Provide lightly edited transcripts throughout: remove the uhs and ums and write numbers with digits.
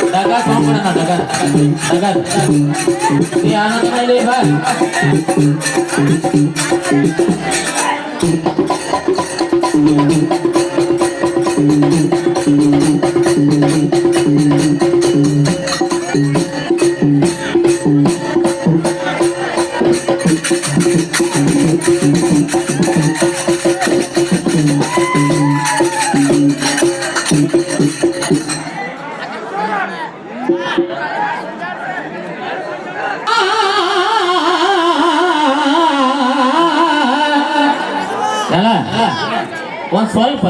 dagat mau mana dagat di anak ini lebar ಒಂದು ಸ್ವಲ್ಪ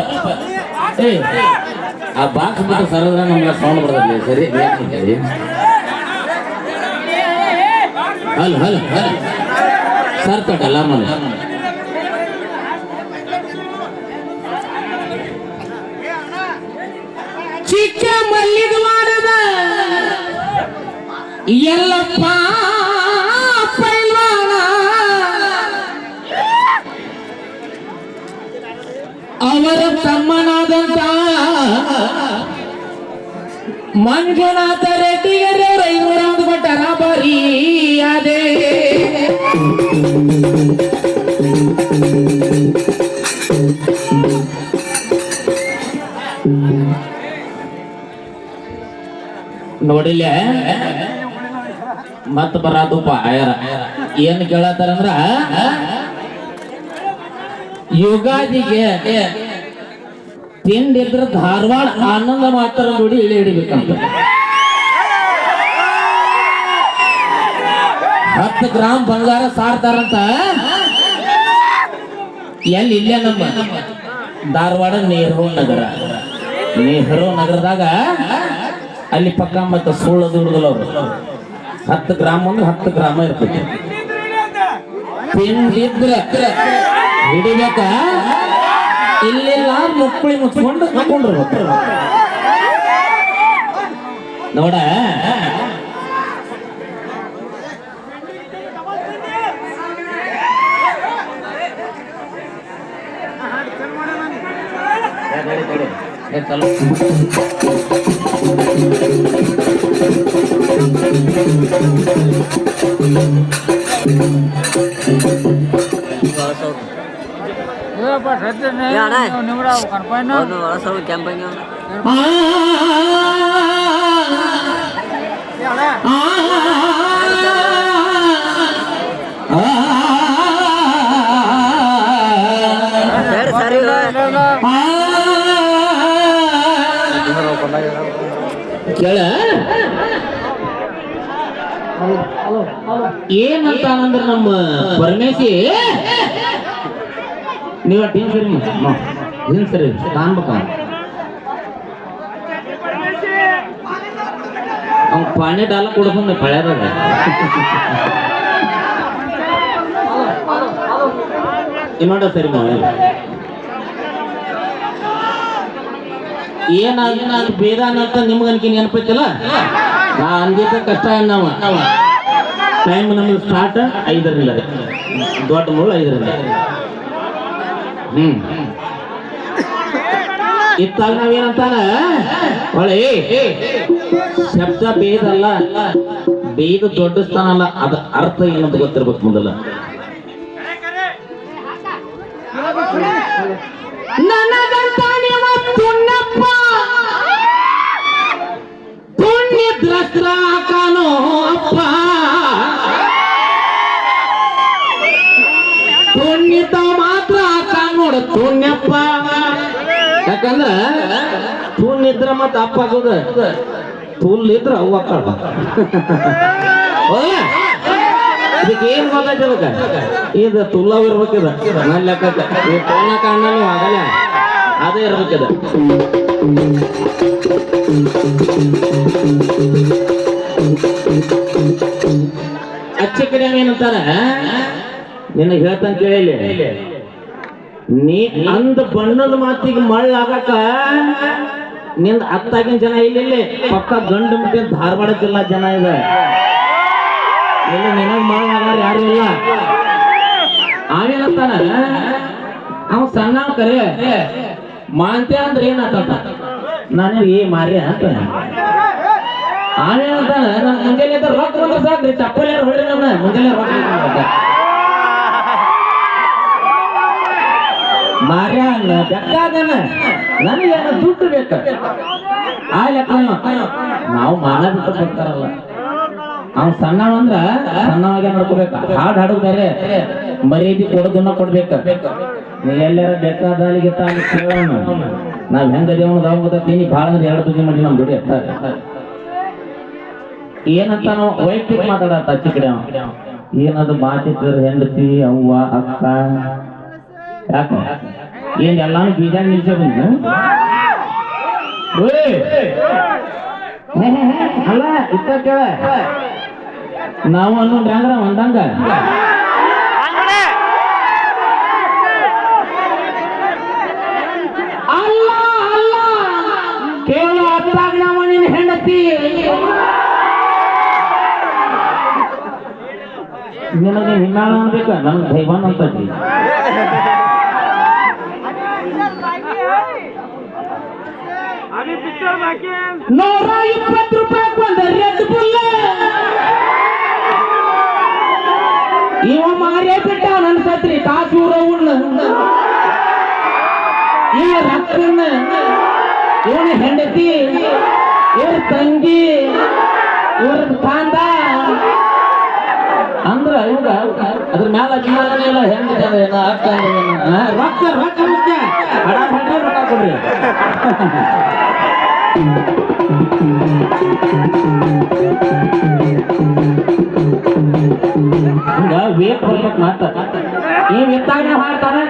ಆ ಬಾಕ್ಸ್ ಬಿಟ್ಟು ಸರದ್ರ ನಮ್ಗೆ ಸೌಂಡ್ ಬರ್ತದೆ ಸರಿ ಹಲ್ ಹಲ್ ಹಲ್ ಸರ್ ಕಟ್ಟಲ್ಲ ಮನೆ ಚಿಕ್ಕ ಮಲ್ಲಿಗೆ ಮಾಡದ ಎಲ್ಲಪ್ಪ ಅವರ ತಮ್ಮನಾದಂತ ಮಂಜುನಾಥ ರೆಡ್ಡಿಗರವರ 500 ಬಟ್ಟರ ಬರೀಯಾದೆ ನೋಡಿಲ್ಲ ಮತ್ತ ಬರಾದಪ್ಪ ಏನ್ ಕೇಳತ್ತಾರಂದ್ರ ಯುಗಾದಿಗೆ ತಿಂಡಿದ್ರ ಧಾರವಾಡ ಆನಂದ ಮಾತ್ರ ನೋಡಿ ಇಳಿ ಹಿಡಿಬೇಕಂತ 10 ಗ್ರಾಮ್ ಬಂಗಾರ ಸಾರ್ತಾರಂತ ಎಲ್ಲಿ ಇಲ್ಲೇ ನಮ್ಮ ಧಾರವಾಡ ನೆಹರು ನಗರದಾಗ ಅಲ್ಲಿ ಪಕ್ಕ ಮತ್ತೆ ಸುಳ್ಳದು ಹುಡುಗಲವ್ರು 10 ಗ್ರಾಮ್ ಅಂದ್ರೆ 10 ಗ್ರಾಮ ಇರ್ತೈತಿ ತಿಂಡಿದ್ರ ಹಿಡಿಬೇಕ ಇಲ್ಲೆಲ್ಲ ಮುಕ್ಕಳಿ ಮುಚ್ಕೊಂಡು ಹಾಕೊಂಡಿರ್ಬೇಕು ನೋಡ ಕೇಳ ಏನಂತ ಅಂದ್ರೆ ನಮ್ಮ ಪರಮೇಶಿ ನೀವು ಟೀಮ್ ಸರಿ ಏನ್ ಸರಿ ಕಾಣ್ಬೇಕ ಅವ್ನ ಪಾಣಿ ಡಾಲ ಕೊಡ್ಕೊಂಡೆ ಪಳ್ಯಾದಾಗ ಇನ್ನೊಂಡ ಸರಿ ಏನಾಗ ಬೇರೆ ಅನ್ನಂತ ನಿಮ್ಗೆ ಅನ್ಕಿ ನೆನಪೈತಲ್ಲ ನಾ ಅಂದಿದ್ದ ಕಷ್ಟ ನಾವು ಟೈಮ್ ನಮ್ಗೆ ಸ್ಟಾರ್ಟ್ 5ರಿಂದ ದೊಡ್ಡ ಮುಳ್ಳು 5ರಿಂದ ಇತ್ತಾಗ ನಾವೇನಂತಾನ ಹೊಳೆ ಶಬ್ದ ಭೇದ ಅಲ್ಲ ಭೇದ ದೊಡ್ಡ ಸ್ಥಾನ ಅಲ್ಲ ಅದ ಅರ್ಥ ಏನಂತ ಗೊತ್ತಿರ್ಬೇಕು ಮೊದಲ ನನಗಂತ ನಿಮ್ಮ ಪುಣ್ಯಪ್ಪ ಪುಣ್ಯ ದ್ರಸ್ತ್ರ ಕಾಣೋ ಅಪ್ಪ ಪುಣ್ಯತ ಮಾತ್ರ ಕಾಣೋಡ ಪುಣ್ಯಪ್ಪ ಯಾಕಂದ್ರ ಪುಣ್ಯ ಮತ್ತ ಅಪ್ಪ ಆಗೋದ ತುಲ್ ಇದ್ರ ಅವ್ವ ಇದಕ್ಕೆ ಏನ್ ಗೊತ್ತಾಯ್ತಬೇಕ ಇದು ತುಲ್ಲವ್ ಇರ್ಬೇಕಿದ ನನ್ನ ಲೆಕ್ಕಕ್ಕೆ ಪೋನ ಕಾಣಲು ಆಗಲ್ಲ ಅದೇ ಇರ್ಬೇಕಿದ ಅಚ್ಚ ಕಡೆ ಏನಂತಾರ ನಿನಗೆ ಹೇಳ್ತಾನ ಕೇಳಿ ನೀ ಅಂದ ಬಣ್ಣದ ಮಾತಿಗೆ ಮಳ್ಳಾಗಕ ನಿಂದ ಹತ್ತಾಗಿನ ಜನ ಇಲ್ಲಿ ಪಕ್ಕ ಗಂಡು ಮುಟ್ಟಿ ಧಾರವಾಡ ಜಿಲ್ಲಾ ಜನ ಇದೆ. ಇಲ್ಲಿ ನಿನಗ್ ಮಾಡುವಾಗ ಯಾರು ಇಲ್ಲ. ಆಮೇಲಂತಾನ ಅವ ಸಣ್ಣ ಕರೆ ಮಾಂತ್ಯ ಅಂದ್ರೆ ಏನಾತ ನಾನು ಈ ಮಾರಿ ಅಂತ. ಆಮೇಲಂತಾನ ನನ್ ಮುಂಜಾನೆ ರೊಕ್ಕ ಬಂದ್ರೆ ಸಾಕ್ರಿ ಚಪ್ಪಲಿ ಯಾರು ಹೊಡ್ರಿ ನಮ್ಮ ಮುಂಜಾನೆ ರೊಕ್ಕ ಮಾರ್ಯ ಬೆಕ್ಕಾದನ ನನಗೇನು ದುಡ್ಡು ಬೇಕ. ಆ ಲೆಕ್ಕ ನಾವು ಮಾನ ಬಿಟ್ಟು ಬರ್ತಾರಲ್ಲ ಅವ್ನು ಸಣ್ಣವಂದ್ರ ಸಣ್ಣವಾಗೆ ನೋಡ್ಕೋಬೇಕ. ಹಾಡು ಹಾಡು ಬೇರೆ ಮರ್ಯಾದೆ ಕೊಡೋದನ್ನ ಕೊಡ್ಬೇಕ. ನೀ ಎಲ್ಲಾರ ಬೇಕಾದಾಲಿಗೆ ತಾನು ಕೇಳೋಣ ನಾವ್ ಹೆಂಗದೇವ್ ಗೊತ್ತೀನಿ. ಭಾಳ ಅಂದ್ರೆ 2 ತುದಿ ಮಾಡಿ ನಮ್ ದುಡಿ ಏನಂತ ನಾವು ವೈಯಕ್ತಿಕ ಮಾತಾಡತ್ತ ಅಚ್ಚಿ ಕಡೆ ಏನದು ಮಾತಿದ್ರ ಹೆಂಡತಿ ಅವ್ವ ಅಕ್ಕ ಯಾಕ ಏನ್ ಎಲ್ಲಾನು ಬೀಜ ನಿಲ್ಸ ಬಂದ ಅಲ್ಲ ಇತ್ತ ಕೇಳ ನಾವು ಅನ್ನೋದು ಹೆಂಗ್ರ ಒಂದಂಗ ಅಲ್ಲ ಅಲ್ಲ ಕೇವಲ ಅತ್ತಾಗ ನಾವು ನಿನ್ನ ಹೆಂಡತಿ ನಿನಗೆ ಹಿನ್ನಾಳ ಅನ್ಬೇಕ ನನ್ ದೈವಾನ್ ಅಂತತಿ. 120 ರೂಪಾಯಿ ಬಂದ ರೆಡ್ ಬುಲ್ ಇವ ಮಾರೇ ಬಿಟ್ಟ ನನ್ ಸತ್ರಿ ಕಾಸೂರ ಉಣ್ಣ ಈ ರಕ್ಕನ್ನ ಇವನ ಹೆಂಡತಿ ಇವ್ರ ತಂಗಿ ಇವ್ರ ಕಾಂದ ಅಂದ್ರ ಇವಾಗ ಅದ್ರ ಮ್ಯಾಲ ಅಭಿಮಾನ ಇಲ್ಲ. ಹೆಂಗ ಅಕ್ಕ ರೊಕ್ಕ ರೊಕ್ಕ ರೊಕ್ಕ ರೊಕ್ಕ ಕೊಡ್ರಿ. ಹಿಂಗ ವೇಟ್ ಬರ್ಬೇಕು ಮಾತ ಈ ವೆತ್ತಾಗ ಮಾಡ್ತಾನೆ